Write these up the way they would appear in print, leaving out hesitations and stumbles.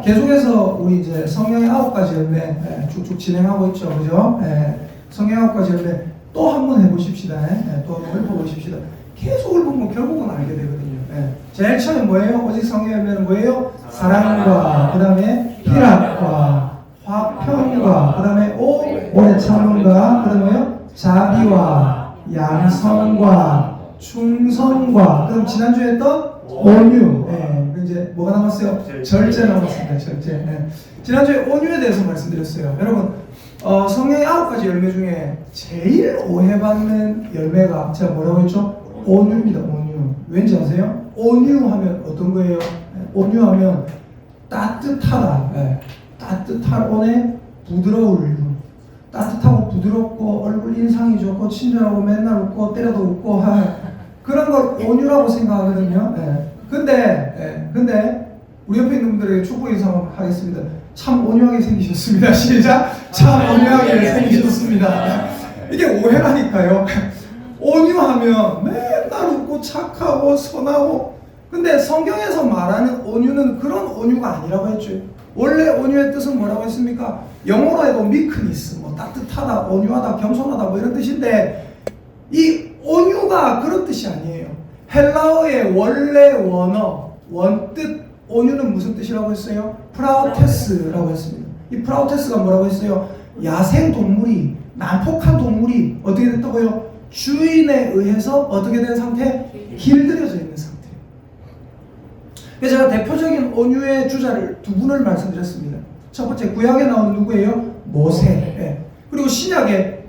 계속해서 우리 이제 성령의 9가지 열매 쭉쭉 진행하고 있죠, 그죠? 성령의 9가지 열매 또 한번 해보십시다. 또 한번 읊어보십시다. 계속 읊으면 결국은 알게 되거든요. 제일 처음에 뭐예요? 오직 성령의 열매는 뭐예요? 사랑과, 그 다음에 희락과, 화평과, 그 다음에 오래 참음과, 그 다음에 자비와, 양성과, 충성과, 그럼 지난주에 했던 온유. 이제 뭐가 남았어요? 절제 남았습니다. 절제. 지난주에 온유에 대해서 말씀드렸어요. 여러분, 성령의 9가지 열매 중에 제일 오해받는 열매가 제가 뭐라고 했죠? 온유입니다. 온유. 왠지 아세요? 온유하면 어떤 거예요? 온유하면 따뜻하다. 따뜻한 온에 부드러울. 따뜻하고 부드럽고 얼굴 인상이 좋고 친절하고 맨날 웃고 때려도 웃고 그런 걸 온유라고 생각하거든요. 근데 우리 옆에 있는 분들에게 축복 인사 하겠습니다. 참 온유하게 생기셨습니다. 시작. 참 온유하게 생기셨습니다. 이게 오해라니까요. 온유하면 맨날 웃고 착하고 선하고, 근데 성경에서 말하는 온유는 그런 온유가 아니라고 했죠. 원래 온유의 뜻은 뭐라고 했습니까? 영어로 해도 미크니스, 뭐 따뜻하다, 온유하다, 겸손하다 뭐 이런 뜻인데, 이 온유가 그런 뜻이 아니에요. 헬라어의 원래 원뜻 온유는 무슨 뜻이라고 했어요? 프라우테스라고 했습니다. 이 프라우테스가 뭐라고 했어요? 야생 동물이, 난폭한 동물이 어떻게 됐다고요? 주인에 의해서 어떻게 된 상태? 길들여져 있는 상태. 그래서 제가 대표적인 온유의 주자를 두 분을 말씀드렸습니다. 첫 번째, 구약에 나오는 누구예요? 모세. 그리고 신약에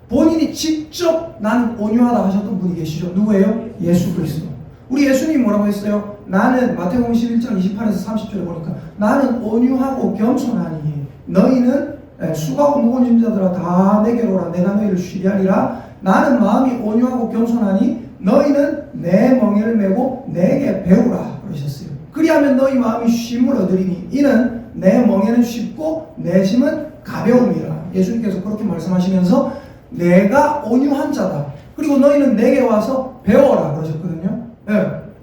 본인이 직접 나는 온유하다 하셨던 분이 계시죠. 누구예요? 예수 그리스도. 우리 예수님이 뭐라고 했어요? 나는 마태복음 11장 28에서 30절에 보니까 나는 온유하고 겸손하니 너희는 수고하고 무거운 짐 자들아 다 내게로 오라. 내가 너희를 쉬게 하리라. 나는 마음이 온유하고 겸손하니 너희는 내 멍에를 메고 내게 배우라 그러셨어요. 그리하면 너희 마음이 쉼을 얻으리니 이는 내 멍에는 쉽고 내 짐은 가벼움이라. 예수님께서 그렇게 말씀하시면서 내가 온유한 자다. 그리고 너희는 내게 와서 배워라 그러셨거든요.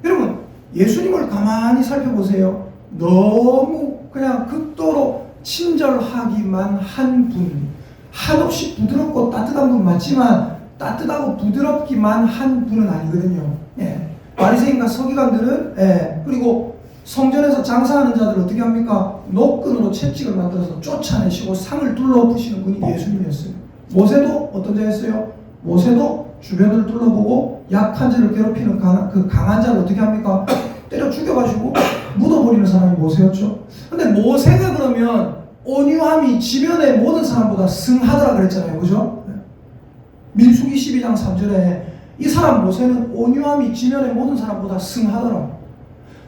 여러분, 예수님을 가만히 살펴보세요. 너무 그냥 극도로 친절하기만 한 분, 한없이 부드럽고 따뜻한 분 맞지만 따뜻하고 부드럽기만 한 분은 아니거든요. 바리새인과 서기관들은 그리고 성전에서 장사하는 자들 어떻게 합니까? 노끈으로 채찍을 만들어서 쫓아내시고 상을 둘러부시는 분이 예수님이었어요. 모세도 어떤 자였어요? 모세도 주변을 둘러보고 약한 자를 괴롭히는 그 강한 자를 어떻게 합니까? 때려 죽여가지고 묻어버리는 사람이 모세였죠. 근데 모세가 그러면 온유함이 지면의 모든 사람보다 승하더라 그랬잖아요. 그죠? 민수기 12장 3절에 이 사람 모세는 온유함이 지면의 모든 사람보다 승하더라.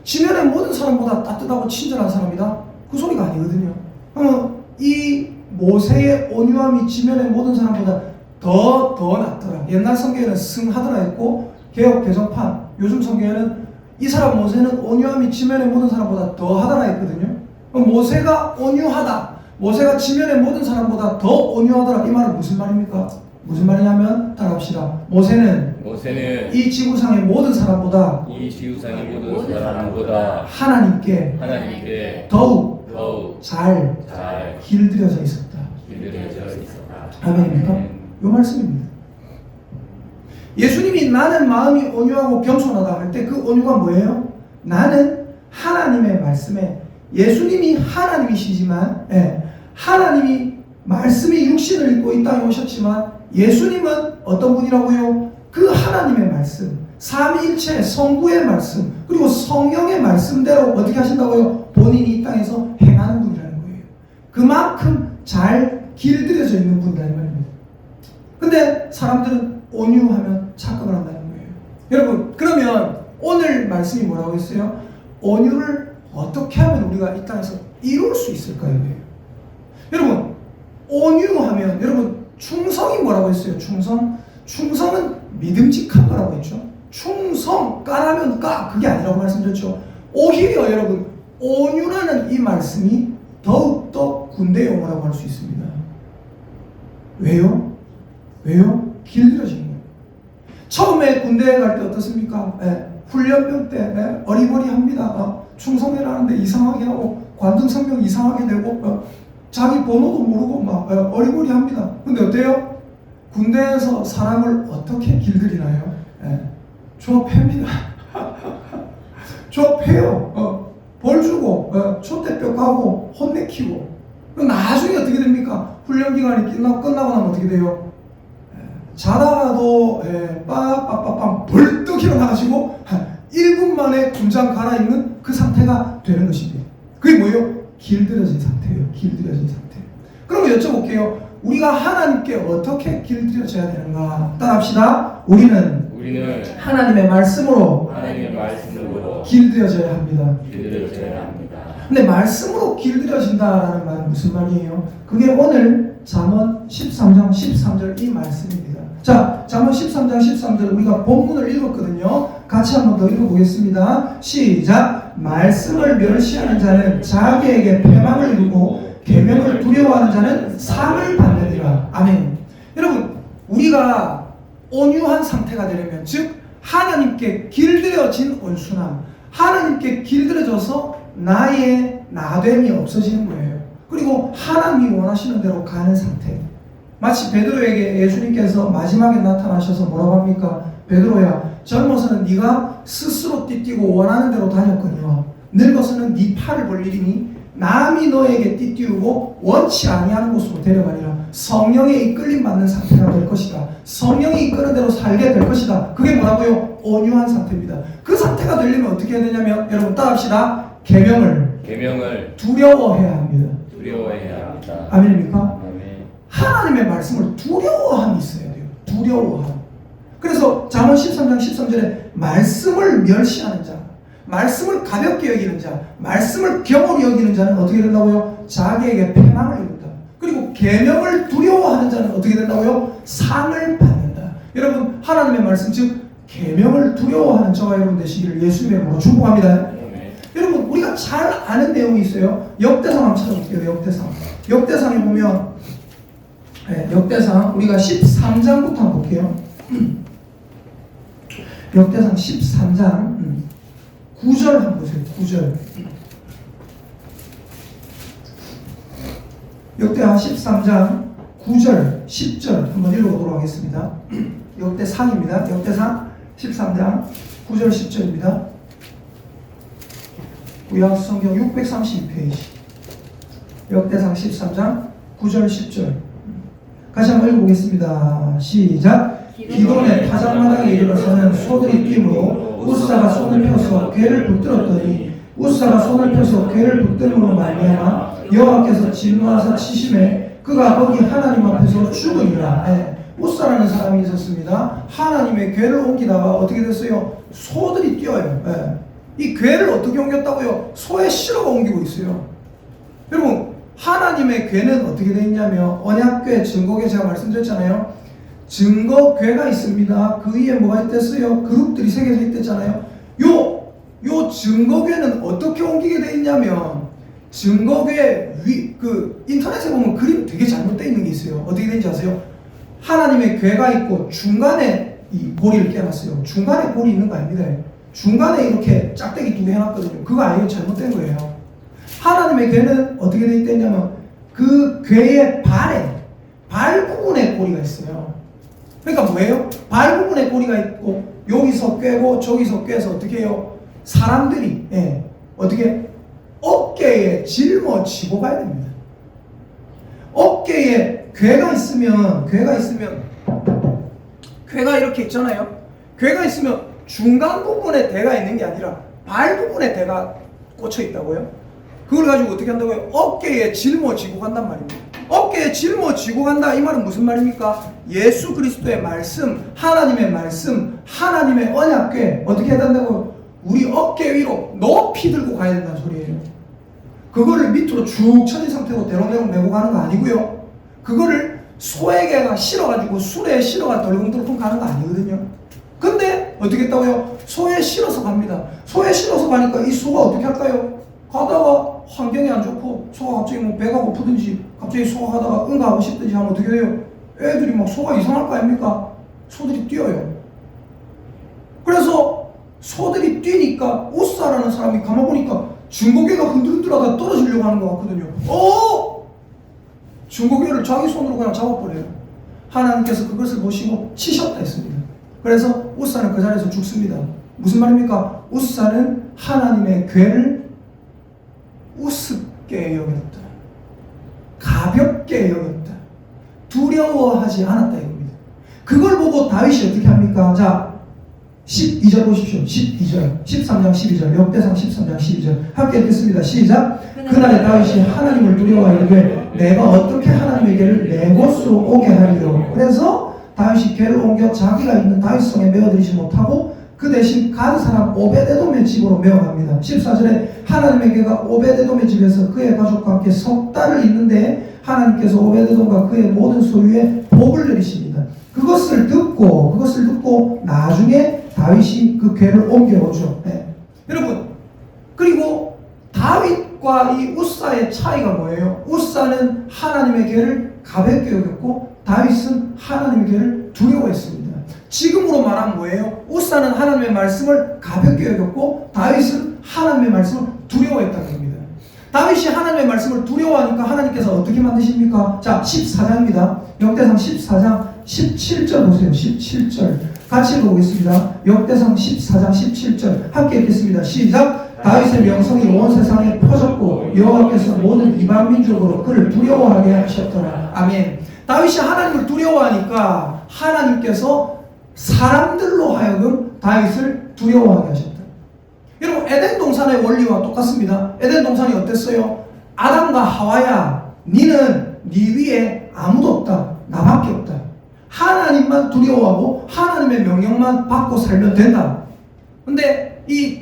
지면의 모든 사람보다 따뜻하고 친절한 사람이다? 그 소리가 아니거든요. 그러면 이 모세의 온유함이 지면의 모든 사람보다 더 낫더라. 옛날 성경에는 승하더라 했고 개역 개정판 요즘 성경에는 이 사람 모세는 온유함이 지면의 모든 사람보다 더 하더라 했거든요. 모세가 온유하다, 모세가 지면의 모든 사람보다 더 온유하더라, 이 말은 무슨 말입니까? 무슨 말이냐면 따라합시다. 모세는 이 지구상의 모든 사람보다 하나님께 더욱 잘 길들여져 있었다. 아멘입니까? 요 말씀입니다. 예수님이 나는 마음이 온유하고 겸손하다 할 때 그 온유가 뭐예요? 나는 하나님의 말씀에, 예수님이 하나님이시지만 하나님이 말씀이 육신을 입고 이 땅에 오셨지만 예수님은 어떤 분이라고요? 그 하나님의 말씀, 삼위일체 성부의 말씀, 그리고 성령의 말씀대로 어떻게 하신다고요? 본인이 이 땅에서 행하는 분이라는 거예요. 그만큼 잘 길들여져 있는 분이라는 말입니다. 근데 사람들은 온유하면 착각을 한다는 거예요. 여러분, 그러면 오늘 말씀이 뭐라고 했어요? 온유를 어떻게 하면 우리가 이 땅에서 이룰 수 있을까요? 여러분, 온유하면, 여러분, 충성이 뭐라고 했어요? 충성은 믿음직한 거라고 했죠. 충성, 까라면 까, 그게 아니라고 말씀드렸죠. 오히려 여러분, 온유라는 이 말씀이 더욱더 군대 용어라고 할 수 있습니다. 왜요? 길들여진 거예요. 처음에 군대에 갈 때 어떻습니까? 훈련병 때 어리버리합니다. 충성해라 하는데 이상하게 하고 관등성명 이상하게 되고 자기 번호도 모르고 막 어리버리합니다. 근데 어때요? 군대에서 사람을 어떻게 길들이나요? 조합합니다. 조합해요. 벌 주고 촛대뼈 까고 혼내키고 나중에 어떻게 됩니까? 훈련 기간이 끝나고 나면 어떻게 돼요? 자다가도 빠빠빠빵 벌떡 일어나가지고 1분 만에 군장 갈아입는 그 상태가 되는 것입니다. 그게 뭐예요? 길들여진 상태예요. 길들여진 상태. 그럼 여쭤볼게요. 우리가 하나님께 어떻게 길들여져야 되는가? 따라합시다. 우리는 하나님의 말씀으로 길들여져야 합니다. 근데 말씀으로 길들여진다라는 말은 무슨 말이에요? 그게 오늘 잠언 13장 13절 이 말씀입니다. 자, 잠언 13장 13절 우리가 본문을 읽었거든요. 같이 한번 더 읽어보겠습니다. 시작. 말씀을 멸시하는 자는 자기에게 패망을 이루고 계명을 두려워하는 자는 상을 받느니라. 아멘. 여러분, 우리가 온유한 상태가 되려면, 즉 하나님께 길들여진 온순함, 하나님께 길들여져서 나의 나됨이 없어지는 거예요. 그리고 하나님이 원하시는 대로 가는 상태. 마치 베드로에게 예수님께서 마지막에 나타나셔서 뭐라고 합니까? 베드로야, 젊어서는 네가 스스로 띠뛰고 원하는 대로 다녔거니와 늙어서는 네 팔을 벌리리니 남이 너에게 띠띠우고 원치 아니하는 곳으로 데려가리라. 성령에 이끌림 받는 상태가 될 것이다. 성령이 이끄는 대로 살게 될 것이다. 그게 뭐라고요? 온유한 상태입니다. 그 상태가 되려면 어떻게 해야 되냐면, 여러분 따라합시다. 계명을 두려워해야 합니다. 아멘입니까? 아멘. 하나님의 말씀을 두려워함이 있어야 돼요. 두려워함. 그래서 잠언 13장 13절에 말씀을 멸시하는 자, 말씀을 가볍게 여기는 자, 말씀을 경홀히 여기는 자는 어떻게 된다고요? 자기에게 패망을 이룬다. 그리고 계명을 두려워하는 자는 어떻게 된다고요? 상을 받는다. 여러분, 하나님의 말씀, 즉 계명을 두려워하는 저와 여러분 되시기를 예수님의 이름으로 축복합니다. 여러분, 우리가 잘 아는 내용이 있어요. 역대상 한번 찾아볼게요. 역대상에 보면 역대상 우리가 13장부터 한번 볼게요. 역대상 13장 9절 한번 보세요. 9절. 역대하 13장 9절 10절 한번 읽어보도록 하겠습니다. 역대상입니다. 역대상 13장 9절 10절입니다. 구약 성경 632페이지. 역대상 13장 9절 10절. 같이 한번 읽어보겠습니다. 시작. 기돈의 타작마당에 이르러서는 소들이 뛰므로 우사가 손을 펴서 괴를 붙들었더니 우사가 손을 펴서 괴를 붙들므로 말미암아 여호와께서 진노하사 치심에 그가 거기 하나님 앞에서 죽으니라. 우사라는 사람이 있었습니다. 하나님의 괴를 옮기다가 어떻게 됐어요? 소들이 뛰어요. 이 괴를 어떻게 옮겼다고요? 소의 실어가 옮기고 있어요. 여러분, 하나님의 괴는 어떻게 되어 있냐면 언약궤, 증거궤 제가 말씀드렸잖아요. 증거궤가 있습니다. 그 위에 뭐가 있댔어요? 그룹들이 새겨져 있댔잖아요. 요 증거궤는 어떻게 옮기게 되어 있냐면 증거궤 인터넷에 보면 그림 되게 잘못되어 있는 게 있어요. 어떻게 되는지 아세요? 하나님의 궤가 있고 중간에 이 보리를 깨놨어요. 중간에 볼이 있는 거 아닙니다. 중간에 이렇게 짝대기 2개 해놨거든요. 그거 아니에요. 잘못된 거예요. 하나님의 궤는 어떻게 되어 있댔냐면 그 궤의 발 부분에 꼬리가 있어요. 그러니까 뭐예요? 발 부분에 꼬리가 있고 여기서 꿰고 저기서 꿰서 어떻게 해요? 사람들이 어떻게 어깨에 짊어지고 가야 됩니다. 어깨에 궤가 있으면 궤가 이렇게 있잖아요. 궤가 있으면 중간 부분에 대가 있는 게 아니라 발 부분에 대가 꽂혀 있다고요. 그걸 가지고 어떻게 한다고요? 어깨에 짊어지고 간단 말입니다. 어깨에 짊어지고 간다 이 말은 무슨 말입니까? 예수 그리스도의 말씀, 하나님의 말씀, 하나님의 언약궤 어떻게 해야 된다고요? 우리 어깨 위로 높이 들고 가야 된다는 소리예요. 그거를 밑으로 쭉 처진 상태로 대롱대롱 메고 가는 거 아니고요. 그거를 소에게가 실어가지고 수레에 실어가 덜컹덜컹 가는 거 아니거든요. 근데 어떻게 했다고요? 소에 실어서 갑니다. 소에 실어서 가니까 이 소가 어떻게 할까요? 가다가 환경이 안 좋고 소가 갑자기 뭐 배가 고프든지 갑자기 소가 가다가 응가하고 싶든지 하면 어떻게 돼요? 애들이 막 소가 이상할 거 아닙니까? 소들이 뛰어요. 그래서 소들이 뛰니까 우사라는 사람이 가만 보니까 중고개가 흔들흔들하다 떨어지려고 하는 것 같거든요. 중고개를 자기 손으로 그냥 잡아버려요. 하나님께서 그것을 보시고 치셨다 했습니다. 그래서 웃사는 그 자리에서 죽습니다. 무슨 말입니까? 웃사는 하나님의 괴를 우습게 여겼다. 가볍게 여겼다. 두려워하지 않았다 이겁니다. 그걸 보고 다윗이 어떻게 합니까? 자, 12절 보십시오. 12절, 13장 12절, 역대상 13장 12절 함께 읽겠습니다. 시작. 그날에 다윗이 하나님을 두려워하여 이르되 내가 어떻게 하나님의 괴를 내 곳으로 오게 하리요. 그래서 다윗이 괴를 옮겨 자기가 있는 다윗성에 메어들이지 못하고 그 대신 가드 사람 오베데돔의 집으로 메어갑니다. 14절에 하나님의 괴가 오베데돔의 집에서 그의 가족과 함께 석 달을 있는데 하나님께서 오베데돔과 그의 모든 소유에 복을 내리십니다. 그것을 듣고 나중에 다윗이 그 괴를 옮겨오죠. 네. 여러분, 그리고 다윗과 이 웃사의 차이가 뭐예요? 웃사는 하나님의 괴를 가볍게 여겼고 다윗은 하나님의 괴를 두려워했습니다. 지금으로 말하면 뭐예요? 웃사는 하나님의 말씀을 가볍게 여겼고 다윗은 하나님의 말씀을 두려워했다는 겁니다. 다윗이 하나님의 말씀을 두려워하니까 하나님께서 어떻게 만드십니까? 자, 14장입니다. 역대상 14장 17절 보세요. 17절 같이 읽어보겠습니다. 역대상 14장 17절 함께 읽겠습니다. 시작. 다윗의 명성이 온 세상에 퍼졌고 여호와께서 모든 이방 민족으로 그를 두려워하게 하셨더라. 아멘. 다윗이 하나님을 두려워하니까 하나님께서 사람들로 하여금 다윗을 두려워하게 하셨다. 여러분, 에덴 동산의 원리와 똑같습니다. 에덴 동산이 어땠어요? 아담과 하와야, 니는 니 위에 아무도 없다. 나밖에 없다. 하나님만 두려워하고 하나님의 명령만 받고 살면 된다. 근데 이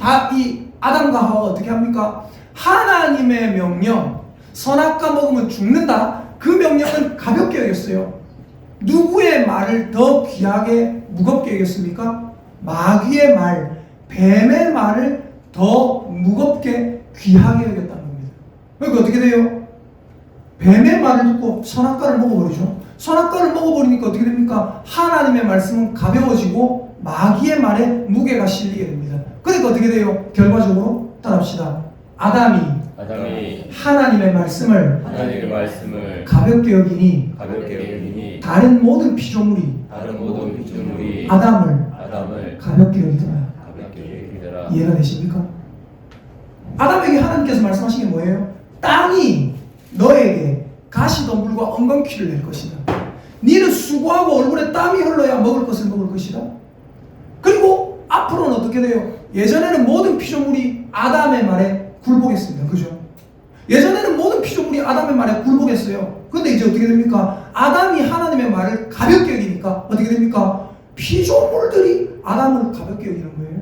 아담과 하와가 어떻게 합니까? 하나님의 명령, 선악과 먹으면 죽는다. 그 명령은 가볍게 여겼어요. 누구의 말을 더 귀하게 무겁게 여겼습니까? 마귀의 말, 뱀의 말을 더 무겁게 귀하게 여겼다는 겁니다. 그러니까 어떻게 돼요? 뱀의 말을 듣고 선악과를 먹어버리죠. 선악과를 먹어버리니까 어떻게 됩니까? 하나님의 말씀은 가벼워지고 마귀의 말에 무게가 실리게 됩니다. 그러니까 어떻게 돼요? 결과적으로 따라합시다. 아담이 하나님의 말씀을 가볍게 여기니 다른 모든 피조물이 아담을 가볍게 여기더라. 이해가 되십니까? 아담에게 하나님께서 말씀하신 게 뭐예요? 땅이 너에게 가시덤불과 엉겅퀴를 낼 것이다. 니는 수고하고 얼굴에 땀이 흘러야 먹을 것을 먹을 것이다. 그리고 앞으로는 어떻게 돼요? 예전에는 모든 피조물이 아담의 말에 굴복했습니다. 그죠? 예전에는 모든 피조물이 아담의 말에 굴복했어요. 근데 이제 어떻게 됩니까? 아담이 하나님의 말을 가볍게 여기니까 어떻게 됩니까? 피조물들이 아담을 가볍게 여기는 거예요.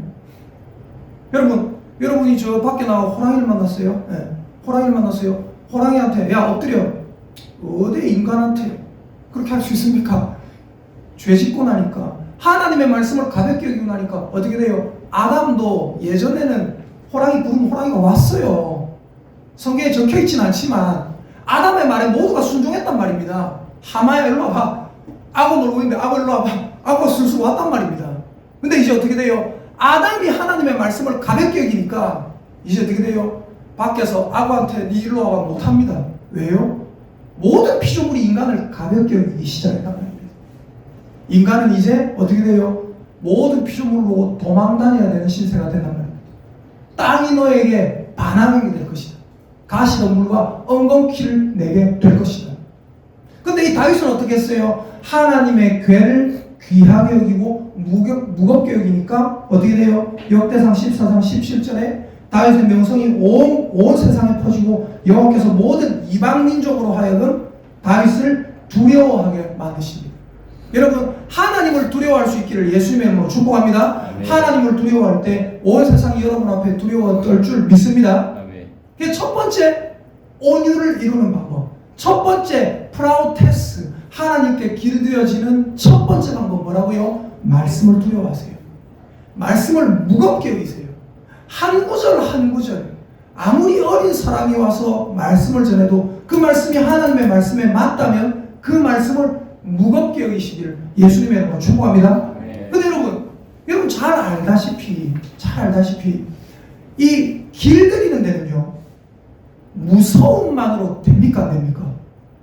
여러분이 저 밖에 나와 호랑이를 만났어요. 네. 호랑이를 만났어요. 호랑이한테 야 엎드려. 어디 인간한테 그렇게 할 수 있습니까? 죄 짓고 나니까 하나님의 말씀을 가볍게 여기고 나니까 어떻게 돼요? 아담도 예전에는 호랑이 부르면 호랑이가 왔어요. 성경에 적혀있진 않지만 아담의 말에 모두가 순종했단 말입니다. 하마야 일로 와봐. 악어 놀고 있는데 악어 일로 와봐. 악어가 술술 왔단 말입니다. 근데 이제 어떻게 돼요? 아담이 하나님의 말씀을 가볍게 여기니까 이제 어떻게 돼요? 밖에서 악어한테 니 일로 와봐 못합니다. 왜요? 모든 피조물이 인간을 가볍게 여기기 시작했단 말입니다. 인간은 이제 어떻게 돼요? 모든 피조물로 도망다녀야 되는 신세가 된단 말입니다. 땅이 너에게 반항하게 될 것이다. 가시덤불과 엉겅퀴를 내게 될 것이다. 근데 이 다윗은 어떻게 했어요? 하나님의 괴를 귀하게 여기고 무겁게 여기니까 어떻게 돼요? 역대상 14장 17절에 다윗의 명성이 온 세상에 퍼지고 여호와께서 모든 이방 민족으로 하여금 다윗을 두려워하게 만드십니다. 여러분, 하나님을 두려워할 수 있기를 예수님의 이름으로 축복합니다. 아멘. 하나님을 두려워할 때 온 세상이 여러분 앞에 두려워 떨 줄 믿습니다. 아멘. 첫 번째, 온유를 이루는 방법. 첫 번째, 프라우테스. 하나님께 기르되어지는 첫 번째 방법 뭐라고요? 말씀을 두려워하세요. 말씀을 무겁게 여기세요. 한 구절 한 구절 아무리 어린 사람이 와서 말씀을 전해도 그 말씀이 하나님의 말씀에 맞다면 그 말씀을 무겁게 여기시기를 예수님의 이름으로 축복합니다. 근데 여러분 잘 알다시피 이 길들이는 데는요, 무서움만으로 됩니까? 안 됩니까?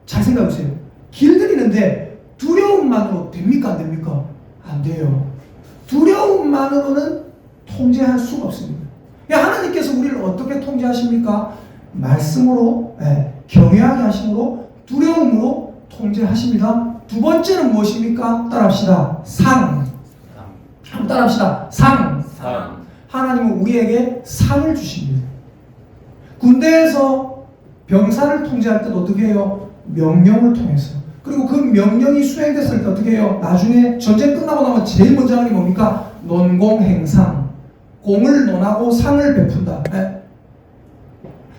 잘 생각해보세요. 길들이는데 두려움만으로 됩니까? 안 됩니까? 안 돼요. 두려움만으로는 통제할 수가 없습니다. 하나님께서 우리를 어떻게 통제하십니까? 말씀으로, 경외하게 하심으로, 두려움으로 통제하십니다. 두 번째는 무엇입니까? 따라합시다. 상. 한번 따라합시다. 상. 하나님은 우리에게 상을 주십니다. 군대에서 병사를 통제할 때도 어떻게 해요? 명령을 통해서. 그리고 그 명령이 수행됐을 때 어떻게 해요? 나중에 전쟁 끝나고 나면 제일 먼저 하는 게 뭡니까? 논공행상. 공을 논하고 상을 베푼다.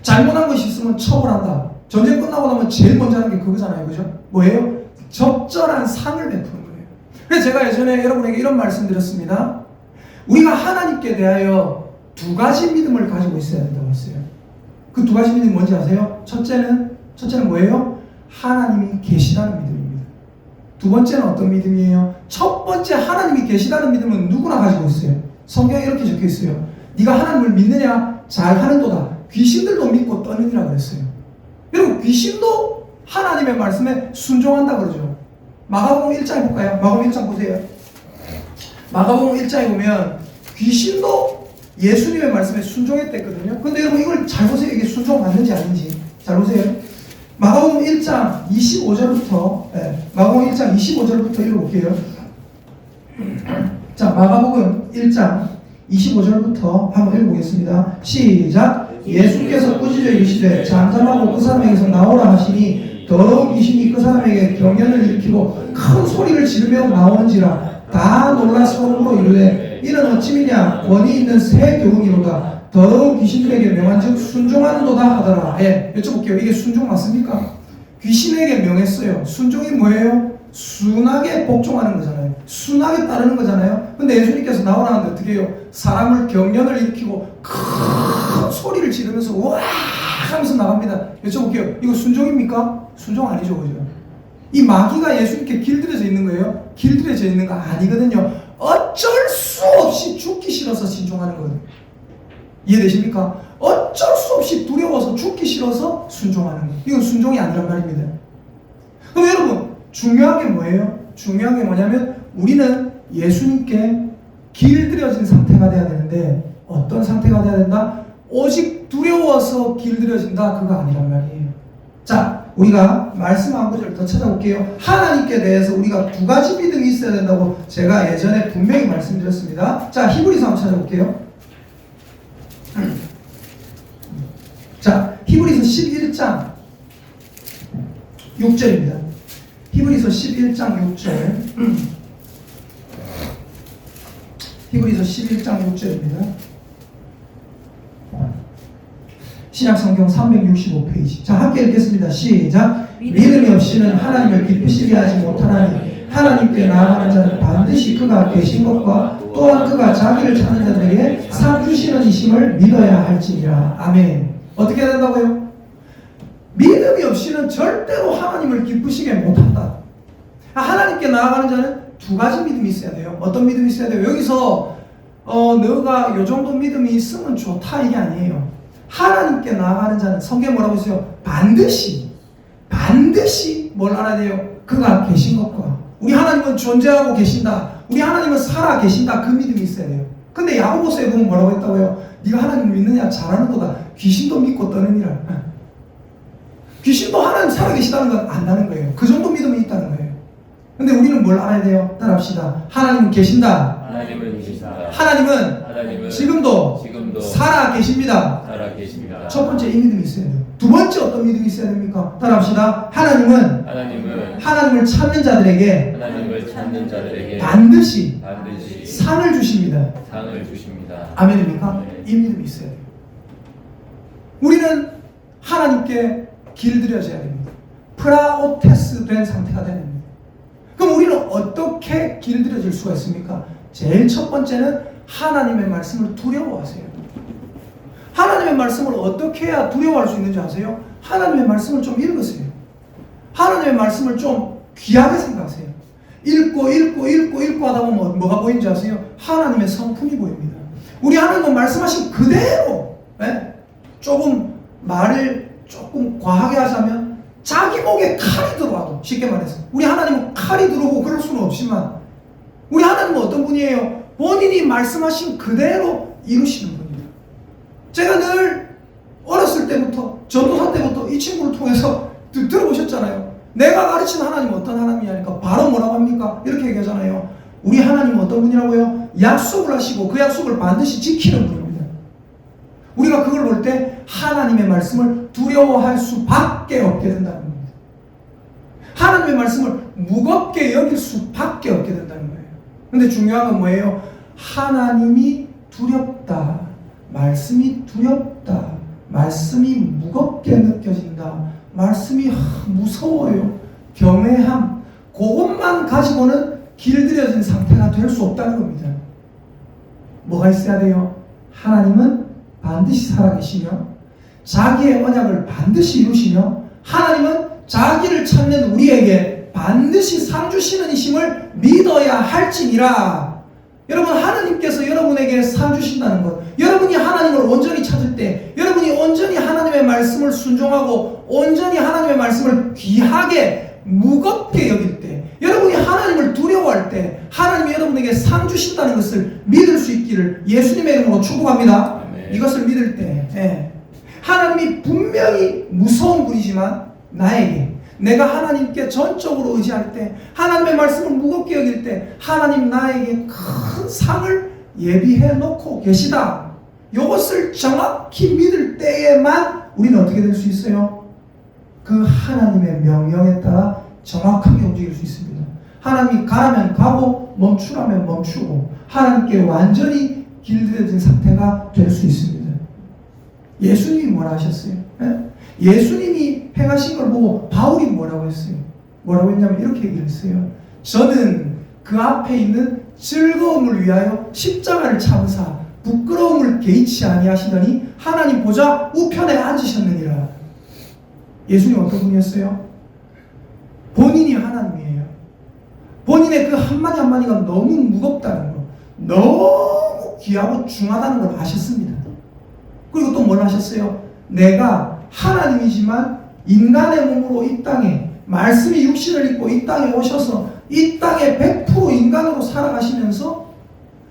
잘못한 것이 있으면 처벌한다. 전쟁 끝나고 나면 제일 먼저 하는 게 그거잖아요. 그죠? 뭐예요? 적절한 상을 베푸는 거예요. 그래서 제가 예전에 여러분에게 이런 말씀 드렸습니다. 우리가 하나님께 대하여 두 가지 믿음을 가지고 있어야 된다고 했어요. 그 두 가지 믿음이 뭔지 아세요? 첫째는 뭐예요? 하나님이 계시다는 믿음입니다. 두 번째는 어떤 믿음이에요? 첫 번째 하나님이 계시다는 믿음은 누구나 가지고 있어요. 성경에 이렇게 적혀 있어요. 네가 하나님을 믿느냐? 잘하는도다. 귀신들도 믿고 떠느니라 그랬어요. 여러분, 귀신도 하나님의 말씀에 순종한다 그러죠. 마가복음 1장에 볼까요? 마가복음 1장 보세요. 마가복음 1장에 보면 귀신도 예수님의 말씀에 순종했댔거든요. 근데 여러분 이걸 잘 보세요. 이게 순종 맞는지 아닌지. 잘 보세요. 마가복음 1장 25절부터 마가복음 1장 25절부터 읽어볼게요. 자, 마가복음 1장 25절부터 한번 읽어보겠습니다. 시작. 예수께서 꾸짖어 이르시되 잠잠하고 그 사람에게서 나오라 하시니 더욱 귀신이 그 사람에게 경련을 일으키고 큰 소리를 지르며 나오는지라 다 놀라 소름으로 이르되 이는 어찌미냐 권위 있는 새 교훈이로다. 더욱 귀신들에게 명한즉 순종하는도다 하더라. 여쭤볼게요. 이게 순종 맞습니까? 귀신에게 명했어요. 순종이 뭐예요? 순하게 복종하는 거잖아요. 순하게 따르는 거잖아요. 근데 예수님께서 나오라는데 어떻게 해요? 사람을 경련을 일으키고 큰 소리를 지르면서 와 하면서 나갑니다. 여쭤볼게요. 이거 순종입니까? 순종 아니죠. 그죠? 이 마귀가 예수님께 길들여져 있는 거예요? 길들여져 있는 거 아니거든요. 어쩔 수 없이 죽기 싫어서 순종하는 거거든요. 이해되십니까? 어쩔 수 없이 두려워서 죽기 싫어서 순종하는 거예요. 이건 순종이 아니란 말입니다. 그럼 여러분, 중요한 게 뭐예요? 중요한 게 뭐냐면 우리는 예수님께 길들여진 상태가 돼야 되는데 어떤 상태가 돼야 된다? 오직 두려워서 길들여진다 그거 아니란 말이에요. 자, 우리가 말씀 한 구절 더 찾아볼게요. 하나님께 대해서 우리가 두 가지 믿음이 있어야 된다고 제가 예전에 분명히 말씀드렸습니다. 자, 히브리서 한번 찾아볼게요. 자, 히브리서 11장 6절입니다. 히브리서 11장 6절. 히브리서 11장 6절입니다. 신약성경 365페이지. 자, 함께 읽겠습니다. 시작. 믿음이 없이는 하나님을 기쁘시게 하지 못하나니 하나님께 나아가는 자는 반드시 그가 계신 것과 또한 그가 자기를 찾는 자들에게 상 주시는 이심을 믿어야 할지니라. 아멘. 어떻게 해야 된다고요? 믿음이 없이는 절대로 하나님을 기쁘시게 못한다. 하나님께 나아가는 자는 두 가지 믿음이 있어야 돼요. 어떤 믿음이 있어야 돼요? 여기서 너가 요 정도 믿음이 있으면 좋다 이게 아니에요. 하나님께 나아가는 자는 성경에 뭐라고 했어요? 반드시 뭘 알아야 돼요? 그가 계신 것과 우리 하나님은 존재하고 계신다. 우리 하나님은 살아 계신다. 그 믿음이 있어야 돼요. 근데 야고보서에 보면 뭐라고 했다고요? 네가 하나님을 믿느냐? 잘하는 거다. 귀신도 믿고 떠느니라. 귀신도 하나님 살아 계시다는 건 안다는 거예요. 그 정도 믿음이 있다는 거예요. 근데 우리는 뭘 알아야 돼요? 따라합시다. 하나님은 계신다. 하나님은 지금도 살아 계십니다. 첫 번째 이 믿음이 있어야 돼요. 두 번째 어떤 믿음이 있어야 됩니까? 따라합시다. 하나님을 찾는 자들에게 반드시 상을 주십니다. 아멘입니까? 네. 이 믿음이 있어야 돼요. 우리는 하나님께 길들여져야 됩니다. 프라오테스 된 상태가 되는 겁니다. 그럼 우리는 어떻게 길들여질 수가 있습니까? 제일 첫 번째는 하나님의 말씀을 두려워하세요. 하나님의 말씀을 어떻게 해야 두려워할 수 있는지 아세요? 하나님의 말씀을 좀 읽으세요. 하나님의 말씀을 좀 귀하게 생각하세요. 읽고 하다 보면 뭐가 보이는지 아세요? 하나님의 성품이 보입니다. 우리 하나님은 말씀하신 그대로 조금 말을 조금 과하게 하자면 자기 목에 칼이 들어와도, 쉽게 말해서 우리 하나님은 칼이 들어오고 그럴 수는 없지만 우리 하나님은 어떤 분이에요? 본인이 말씀하신 그대로 이루시는 분입니다. 제가 늘 어렸을 때부터, 전도사 때부터 이 친구를 통해서 들어보셨잖아요. 내가 가르친 하나님은 어떤 하나님이냐니까 바로 뭐라고 합니까? 이렇게 얘기하잖아요. 우리 하나님은 어떤 분이라고요? 약속을 하시고 그 약속을 반드시 지키는 분입니다. 우리가 그걸 볼 때 하나님의 말씀을 두려워할 수밖에 없게 된다는 겁니다. 하나님의 말씀을 무겁게 여길 수밖에 없게 된다는 거예요. 근데 중요한 건 뭐예요? 하나님이 두렵다, 말씀이 두렵다, 말씀이 무겁게 느껴진다, 말씀이 무서워요, 경외함, 그것만 가지고는 길들여진 상태가 될 수 없다는 겁니다. 뭐가 있어야 돼요? 하나님은 반드시 살아계시며 자기의 언약을 반드시 이루시며 하나님은 자기를 찾는 우리에게 반드시 상 주시는 이심을 믿어야 할지니라. 여러분, 하나님께서 여러분에게 상 주신다는 것, 여러분이 하나님을 온전히 찾을 때, 여러분이 온전히 하나님의 말씀을 순종하고 온전히 하나님의 말씀을 귀하게 무겁게 여길 때, 여러분이 하나님을 두려워할 때 하나님이 여러분에게 상 주신다는 것을 믿을 수 있기를 예수님의 이름으로 축복합니다. 이것을 믿을 때 하나님이 분명히 무서운 분이지만 나에게, 내가 하나님께 전적으로 의지할 때, 하나님의 말씀을 무겁게 여길 때 하나님 나에게 큰 상을 예비해 놓고 계시다. 이것을 정확히 믿을 때에만 우리는 어떻게 될 수 있어요? 그 하나님의 명령에 따라 정확하게 움직일 수 있습니다. 하나님이 가라면 가고 멈추라면 멈추고 하나님께 완전히 길들여진 상태가 될 수 있습니다. 예수님이 뭐라 하셨어요? 예수님이 행하신 걸 보고 바울이 뭐라고 했어요? 뭐라고 했냐면 이렇게 얘기했어요. 저는 그 앞에 있는 즐거움을 위하여 십자가를 참으사 부끄러움을 개의치 아니하시더니 하나님 보좌 우편에 앉으셨느니라. 예수님 어떤 분이었어요? 본인이 하나님이에요. 본인의 그 한마디 한마디가 너무 무겁다는 거, 너무 귀하고 중하다는 걸 아셨습니다. 그리고 또 뭘 하셨어요? 내가 하나님이지만 인간의 몸으로 이 땅에, 말씀이 육신을 입고 이 땅에 오셔서 이 땅에 100% 인간으로 살아가시면서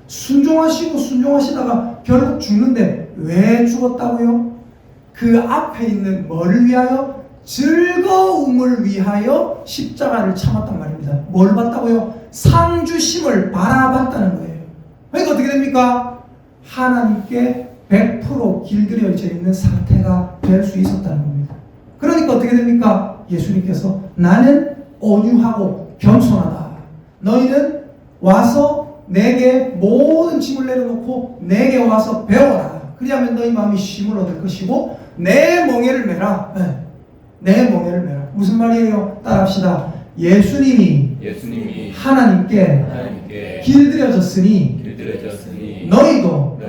순종하시다가 결국 죽는데 왜 죽었다고요? 그 앞에 있는 뭐를 위하여? 즐거움을 위하여 십자가를 참았단 말입니다. 뭘 봤다고요? 상주심을 바라봤다는 거예요. 그러니까 어떻게 됩니까? 하나님께 100% 길들여져 있는 상태가 될 수 있었다는 겁니다. 그러니까 어떻게 됩니까? 예수님께서 나는 온유하고 겸손하다. 너희는 와서 내게 모든 짐을 내려놓고 내게 와서 배워라. 그리하면 너희 마음이 쉼을 얻을 것이고 내 멍에를 메라. 내 멍에를 메라. 무슨 말이에요? 따라합시다. 예수님이 하나님께 길들여졌으니 너희도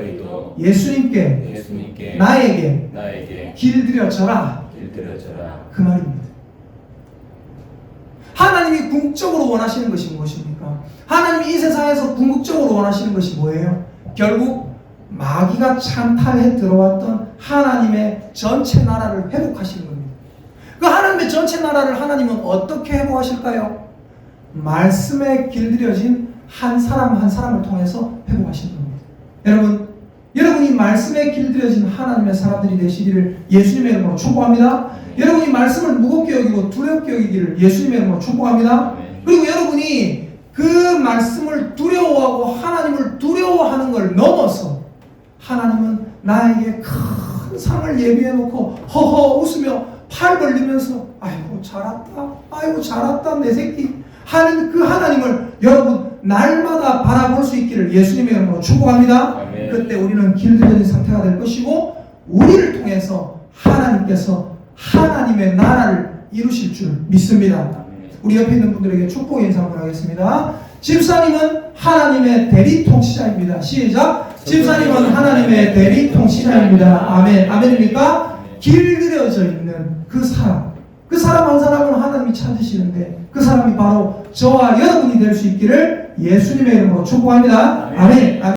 예수님께 나에게 길들여져라. 그 말입니다. 하나님이 궁극적으로 원하시는 것이 무엇입니까? 하나님이 이 세상에서 궁극적으로 원하시는 것이 뭐예요? 결국 마귀가 찬탈해 들어왔던 하나님의 전체 나라를 회복하시는 겁니다. 그 하나님의 전체 나라를 하나님은 어떻게 회복하실까요? 말씀에 길들여진 한 사람 한 사람을 통해서 회복하시는 겁니다. 여러분이 말씀에 길들여진 하나님의 사람들이 되시기를 예수님의 이름으로 축복합니다. 여러분이 말씀을 무겁게 여기고 두렵게 여기기를 예수님의 이름으로 축복합니다. 그리고 여러분이 그 말씀을 두려워하고 하나님을 두려워하는 걸 넘어서 하나님은 나에게 큰 상을 예비해 놓고 허허 웃으며 팔 벌리면서 아이고 잘했다 내 새끼 하는 그 하나님을 여러분 날마다 바라볼 수 있기를 예수님의 이름으로 축복합니다. 아멘. 그때 우리는 길들여진 상태가 될 것이고 우리를 통해서 하나님께서 하나님의 나라를 이루실 줄 믿습니다. 아멘. 우리 옆에 있는 분들에게 축복의 인사를 하겠습니다. 집사님은 하나님의 대리 통치자입니다. 시작. 집사님은 하나님의 대리 통치자입니다. 아멘. 아멘입니까? 길들여져 있는 그 사람 한 사람을 하나님이 찾으시는데 그 사람이 바로 저와 여러분이 될 수 있기를 예수님의 이름으로 축복합니다. 아멘. 아멘.